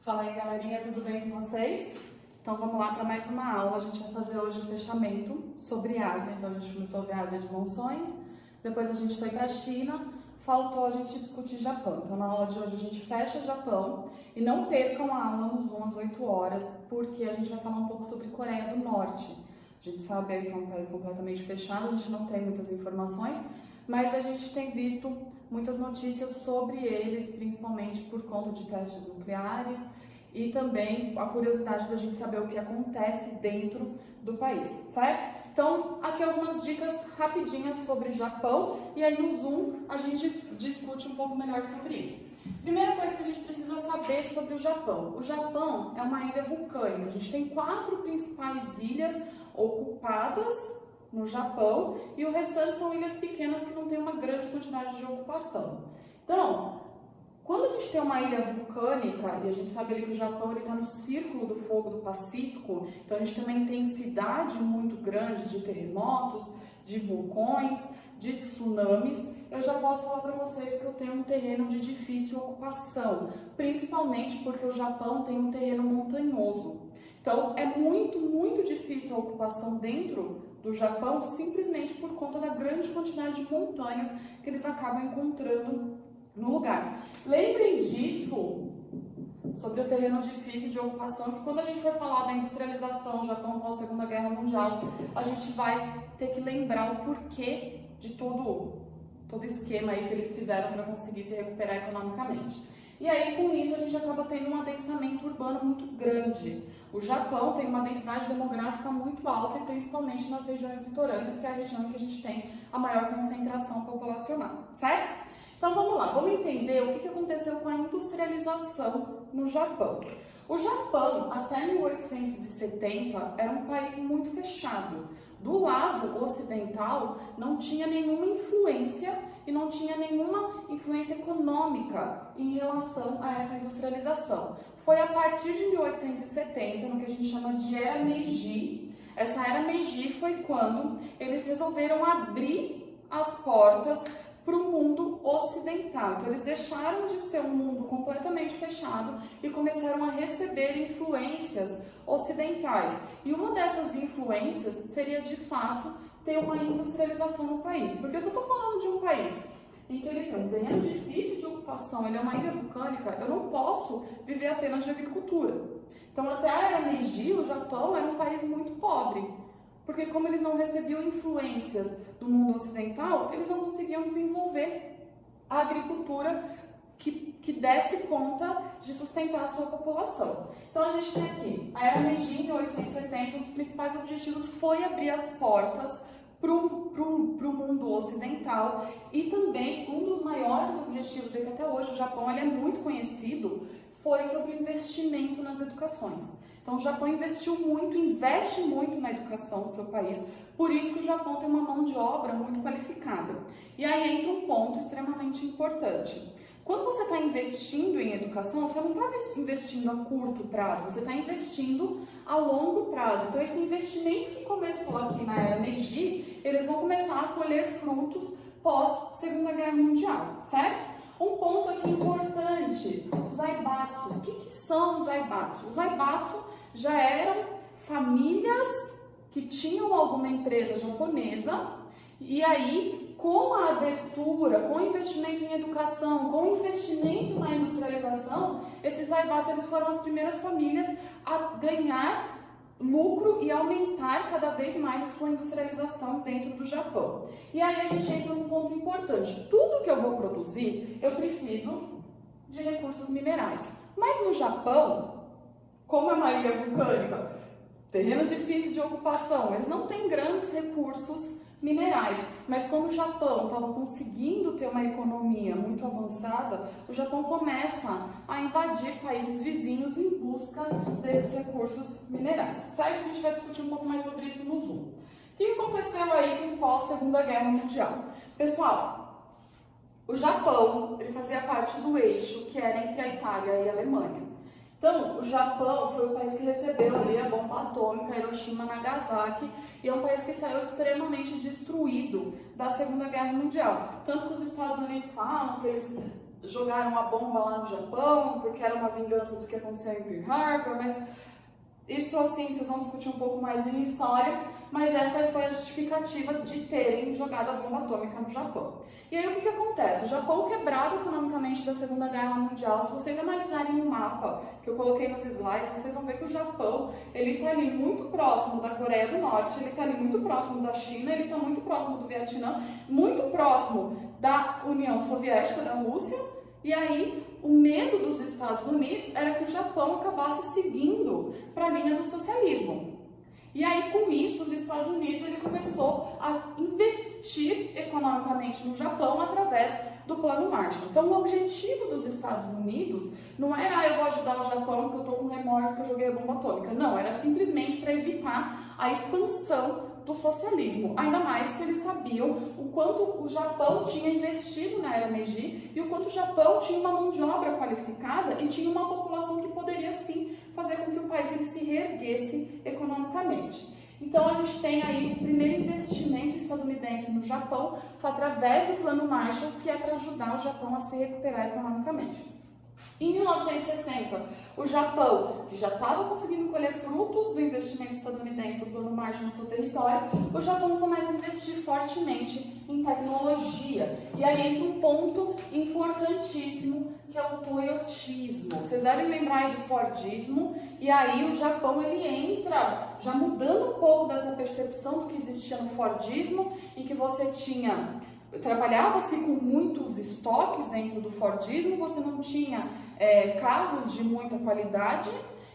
Fala aí, galerinha, tudo bem com vocês? Então vamos lá para mais uma aula. A gente vai fazer hoje o fechamento sobre Ásia. Então a gente começou a ver a Ásia de monções, depois a gente foi para a China, faltou a gente discutir Japão. Então na aula de hoje a gente fecha Japão e não percam a aula no Zoom às 8 horas, porque a gente vai falar um pouco sobre Coreia do Norte. A gente sabe aí que é um país completamente fechado, a gente não tem muitas informações, mas a gente tem visto muitas notícias sobre eles, principalmente por conta de testes nucleares e também a curiosidade da gente saber o que acontece dentro do país, certo? Então, aqui algumas dicas rapidinhas sobre Japão e aí no Zoom a gente discute um pouco melhor sobre isso. Primeira coisa que a gente precisa saber sobre o Japão. O Japão é uma ilha vulcânica. A gente tem 4 principais ilhas ocupadas no Japão e o restante são ilhas pequenas que não tem uma grande quantidade de ocupação. Então, quando a gente tem uma ilha vulcânica, e a gente sabe ali que o Japão está no círculo do fogo do Pacífico, então a gente tem uma intensidade muito grande de terremotos, de vulcões, de tsunamis, eu já posso falar para vocês que eu tenho um terreno de difícil ocupação, principalmente porque o Japão tem um terreno montanhoso. Então, é muito difícil a ocupação dentro do Japão, simplesmente por conta da grande quantidade de montanhas que eles acabam encontrando no lugar. Lembrem disso sobre o terreno difícil de ocupação, que quando a gente for falar da industrialização do Japão pós Segunda Guerra Mundial, a gente vai ter que lembrar o porquê de todo esquema aí que eles fizeram para conseguir se recuperar economicamente. E aí, com isso, a gente acaba tendo um adensamento urbano muito grande. O Japão tem uma densidade demográfica muito alta, e principalmente nas regiões litorâneas, que é a região em que a gente tem a maior concentração populacional, certo? Então vamos lá, vamos entender o que aconteceu com a industrialização no Japão. O Japão, até 1870, era um país muito fechado. Do lado ocidental, não tinha nenhuma influência e não tinha nenhuma influência econômica em relação a essa industrialização. Foi a partir de 1870, no que a gente chama de Era Meiji. Essa Era Meiji foi quando eles resolveram abrir as portas para o mundo ocidental. Então, eles deixaram de ser um mundo completamente fechado e começaram a receber influências ocidentais. E uma dessas influências seria, de fato, ter uma industrialização no país. Porque se eu estou falando de um país em que ele tem um terreno difícil de ocupação, ele é uma ilha vulcânica, eu não posso viver apenas de agricultura. Então, até a Era Meiji, o Japão era um país muito pobre. Porque como eles não recebiam influências do mundo ocidental, eles não conseguiam desenvolver a agricultura que desse conta de sustentar a sua população. Então a gente tem aqui, a Era Meiji, em 1870, um dos principais objetivos foi abrir as portas para o mundo ocidental e também um dos maiores objetivos, e que até hoje o Japão ele é muito conhecido, foi sobre o investimento nas educações. Então o Japão investe muito na educação do seu país, por isso que o Japão tem uma mão de obra muito qualificada. E aí entra um ponto extremamente importante. Quando você está investindo em educação, você não está investindo a curto prazo, você está investindo a longo prazo. Então esse investimento que começou aqui na Era Meiji, eles vão começar a colher frutos pós Segunda Guerra Mundial, certo? Um ponto aqui importante, os Zaibatsu. O que são os Zaibatsu? Os Zaibatsu já eram famílias que tinham alguma empresa japonesa e aí, com a abertura, com o investimento em educação, com o investimento na industrialização, esses Zaibatsu eles foram as primeiras famílias a ganhar lucro e aumentar cada vez mais a sua industrialização dentro do Japão. E aí a gente entra num ponto importante. Tudo que eu vou produzir, eu preciso de recursos minerais. Mas no Japão, como é uma ilha vulcânica, terreno difícil de ocupação, eles não têm grandes recursos minerais. Mas como o Japão estava conseguindo ter uma economia muito avançada, o Japão começa a invadir países vizinhos em busca desses recursos minerais. Certo? A gente vai discutir um pouco mais sobre isso no Zoom. O que aconteceu aí com pós-Segunda Guerra Mundial? Pessoal, o Japão ele fazia parte do eixo que era entre a Itália e a Alemanha. Então, o Japão foi o país que recebeu ali a bomba atômica, Hiroshima, Nagasaki, e é um país que saiu extremamente destruído da Segunda Guerra Mundial. Tanto que os Estados Unidos falam que eles jogaram a bomba lá no Japão, porque era uma vingança do que aconteceu em Pearl Harbor, mas isso assim, vocês vão discutir um pouco mais em história, mas essa foi a justificativa de terem jogado a bomba atômica no Japão. E aí o que acontece? O Japão quebrado economicamente da Segunda Guerra Mundial, se vocês analisarem o mapa que eu coloquei nos slides, vocês vão ver que o Japão, ele está ali muito próximo da Coreia do Norte, ele está ali muito próximo da China, ele está muito próximo do Vietnã, muito próximo da União Soviética, da Rússia, e aí o medo dos Estados Unidos era que o Japão acabasse seguindo para a linha do socialismo. E aí, com isso, os Estados Unidos ele começou a investir economicamente no Japão através do Plano Marshall. Então, o objetivo dos Estados Unidos não era eu vou ajudar o Japão porque eu estou com remorso que eu joguei a bomba atômica. Não, era simplesmente para evitar a expansão do socialismo. Ainda mais que eles sabiam o quanto o Japão tinha investido na era Meiji e o quanto o Japão tinha uma mão de obra qualificada e tinha uma população que poderia sim fazer com que o país ele se reerguesse economicamente. Então a gente tem aí o primeiro investimento estadunidense no Japão através do Plano Marshall, que é para ajudar o Japão a se recuperar economicamente. Em 1960, o Japão, que já estava conseguindo colher frutos do investimento estadunidense do Plano Marshall no seu território, o Japão começa a investir fortemente em tecnologia. E aí entra um ponto importantíssimo, que é o toyotismo. Vocês devem lembrar aí do fordismo, e aí o Japão ele entra, já mudando um pouco dessa percepção do que existia no fordismo, em que você trabalhava-se com muitos estoques dentro do fordismo, você não tinha carros de muita qualidade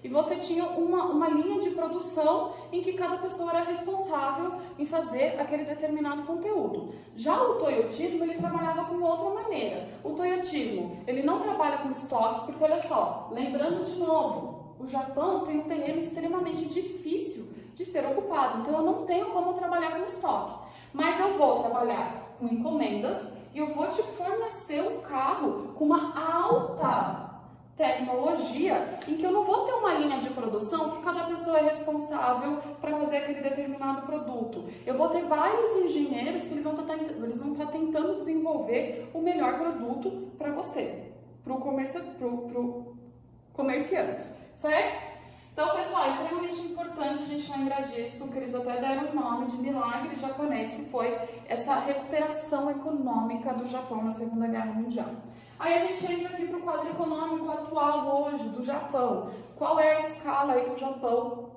e você tinha uma linha de produção em que cada pessoa era responsável em fazer aquele determinado conteúdo. Já o toyotismo, ele trabalhava com outra maneira. O toyotismo, ele não trabalha com estoques, porque olha só, lembrando de novo, o Japão tem um terreno extremamente difícil de ser ocupado, então eu não tenho como trabalhar com estoque, mas eu vou trabalhar com encomendas e eu vou te fornecer um carro com uma alta tecnologia em que eu não vou ter uma linha de produção que cada pessoa é responsável para fazer aquele determinado produto. Eu vou ter vários engenheiros que eles vão estar tentando desenvolver o melhor produto para você, para o comerciante, certo? Então, pessoal, é extremamente importante a gente lembrar disso, que eles até deram o nome de milagre japonês, que foi essa recuperação econômica do Japão na Segunda Guerra Mundial. Aí a gente entra aqui para o quadro econômico atual hoje do Japão. Qual é a escala aí que o Japão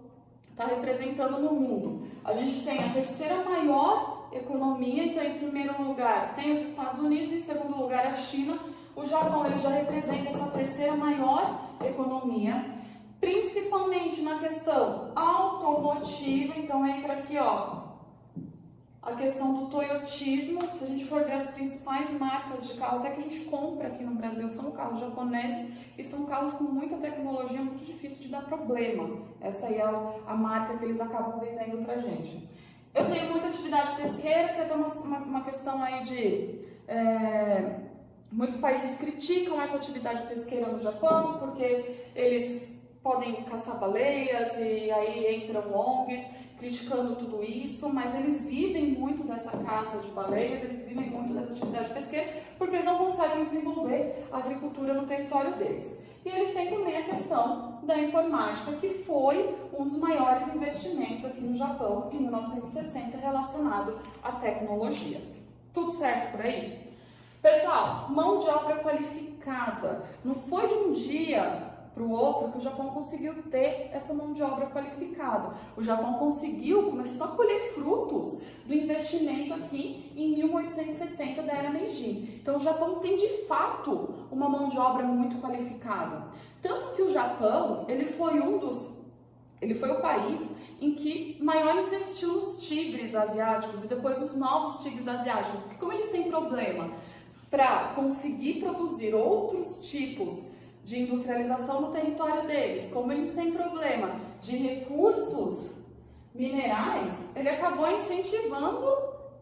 está representando no mundo? A gente tem a terceira maior economia, então em primeiro lugar tem os Estados Unidos, em segundo lugar a China. O Japão ele já representa essa terceira maior economia, principalmente na questão automotiva. Então entra aqui, ó, a questão do toyotismo. Se a gente for ver as principais marcas de carro, até que a gente compra aqui no Brasil, são carros japoneses e são carros com muita tecnologia, muito difícil de dar problema. Essa aí é a marca que eles acabam vendendo pra gente. Eu tenho muita atividade pesqueira, que é até uma questão aí de... muitos países criticam essa atividade pesqueira no Japão, porque eles podem caçar baleias e aí entram ONGs criticando tudo isso, mas eles vivem muito dessa caça de baleias, eles vivem muito dessa atividade pesqueira, porque eles não conseguem desenvolver a agricultura no território deles. E eles têm também a questão da informática, que foi um dos maiores investimentos aqui no Japão em 1960 relacionado à tecnologia. Tudo certo por aí? Pessoal, mão de obra qualificada. Não foi de um dia para o outro que o Japão conseguiu ter essa mão de obra qualificada. O Japão começou a colher frutos do investimento aqui em 1870 da era Meiji. Então o Japão tem de fato uma mão de obra muito qualificada. Tanto que o Japão, ele foi o país em que maior investiu nos tigres asiáticos e depois nos novos tigres asiáticos. Porque como eles têm problema para conseguir produzir outros tipos de industrialização no território deles, como eles têm problema de recursos minerais, ele acabou incentivando,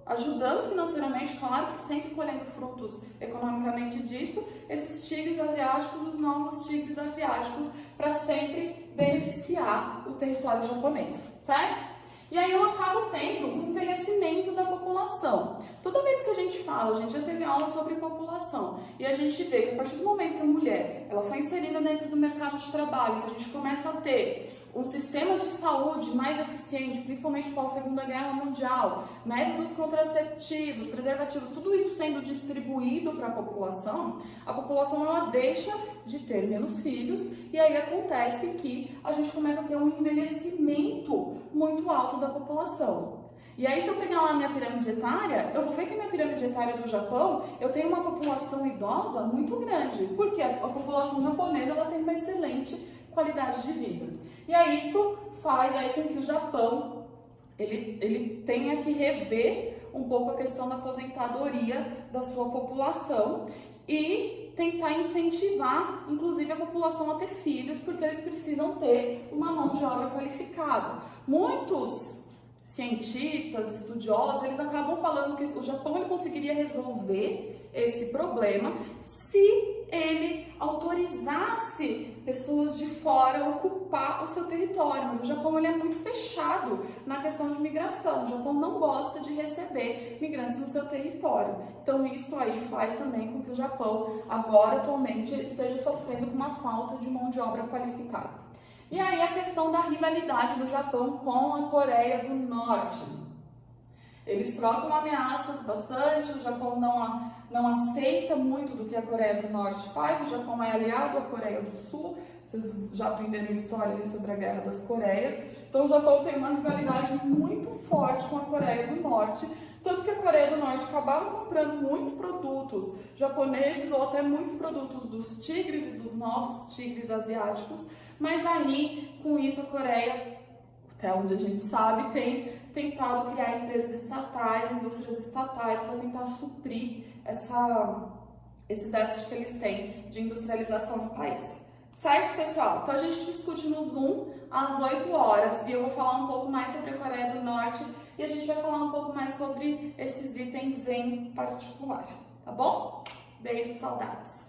ajudando financeiramente, claro que sempre colhendo frutos economicamente disso, esses tigres asiáticos, os novos tigres asiáticos, para sempre beneficiar o território japonês, certo? E aí eu acabo tendo um envelhecimento da população. Toda vez que a gente fala, a gente já teve aula sobre população, população. E a gente vê que a partir do momento que a mulher ela foi inserida dentro do mercado de trabalho, que a gente começa a ter um sistema de saúde mais eficiente, principalmente pós Segunda Guerra Mundial, métodos contraceptivos, preservativos, tudo isso sendo distribuído para a população ela deixa de ter menos filhos e aí acontece que a gente começa a ter um envelhecimento muito alto da população. E aí, se eu pegar lá a minha pirâmide etária, eu vou ver que a minha pirâmide etária do Japão, eu tenho uma população idosa muito grande, porque a população japonesa ela tem uma excelente qualidade de vida. E aí, isso faz aí com que o Japão ele tenha que rever um pouco a questão da aposentadoria da sua população e tentar incentivar, inclusive, a população a ter filhos, porque eles precisam ter uma mão de obra qualificada. Muitos cientistas, estudiosos, eles acabam falando que o Japão ele conseguiria resolver esse problema se ele autorizasse pessoas de fora a ocupar o seu território. Mas o Japão ele é muito fechado na questão de migração. O Japão não gosta de receber migrantes no seu território. Então isso aí faz também com que o Japão agora atualmente esteja sofrendo com uma falta de mão de obra qualificada. E aí a questão da rivalidade do Japão com a Coreia do Norte. Eles trocam ameaças bastante, o Japão não aceita muito do que a Coreia do Norte faz, o Japão é aliado à Coreia do Sul, vocês já aprenderam história ali sobre a Guerra das Coreias, então o Japão tem uma rivalidade muito forte com a Coreia do Norte, tanto que a Coreia do Norte acabava comprando muitos produtos japoneses ou até muitos produtos dos tigres e dos novos tigres asiáticos, mas aí, com isso, a Coreia, até onde a gente sabe, tem tentado criar empresas estatais, indústrias estatais, para tentar suprir esse déficit que eles têm de industrialização no país. Certo, pessoal? Então a gente discute no Zoom às 8 horas e eu vou falar um pouco mais sobre a Coreia do Norte e a gente vai falar um pouco mais sobre esses itens em particular, tá bom? Beijo, saudades!